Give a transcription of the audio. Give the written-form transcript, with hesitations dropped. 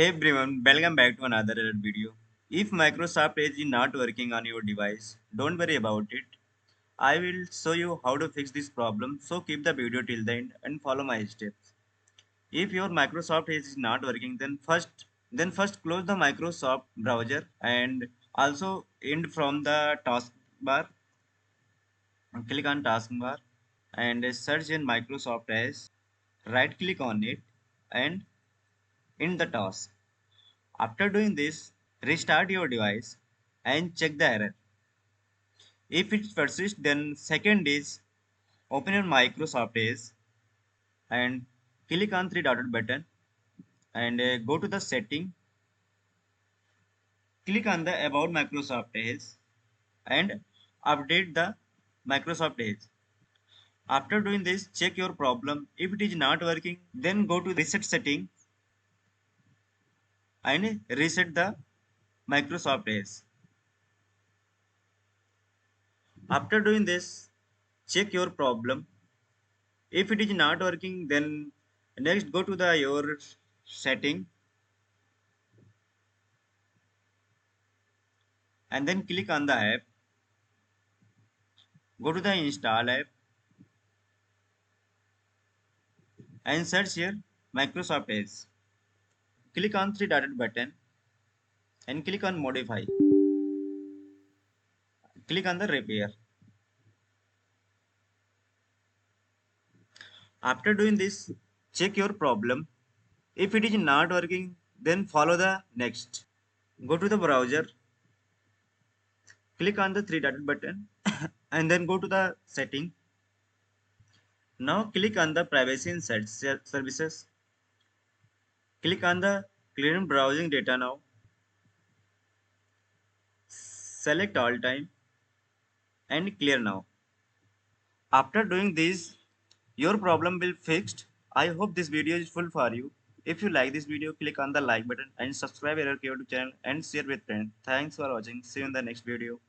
Hey everyone, welcome back to another video. If Microsoft Edge is not working on your device, don't worry about it. I will show you how to fix this problem, so keep the video till the end and follow my steps. If your Microsoft Edge is not working, then first close the Microsoft browser and also end from the taskbar. Click on taskbar and search in Microsoft Edge. Right click on it and end the task. After doing this, restart your device and check the error. If it persists, then second is open your Microsoft Edge and click on three dotted button and go to the setting. Click on the about Microsoft Edge and update the Microsoft Edge. After doing this, check your problem. If it is not working, then go to reset setting and reset the Microsoft Edge. After doing this, check your problem. If it is not working, then next go to the your setting and then click on the app. Go to the install app and search here Microsoft Edge. Click on three dotted button and click on modify. Click on the repair. After doing this, check your problem. If it is not working, then follow the next. Go to the browser, click on the three dotted button and then go to the setting. Now click on the privacy and services. Click on the clear browsing data now. Select all time and clear now. After doing this, your problem will fixed. I hope this video is full for you. If you like this video, click on the like button and subscribe our YouTube channel and share with friends. Thanks for watching. See you in the next video.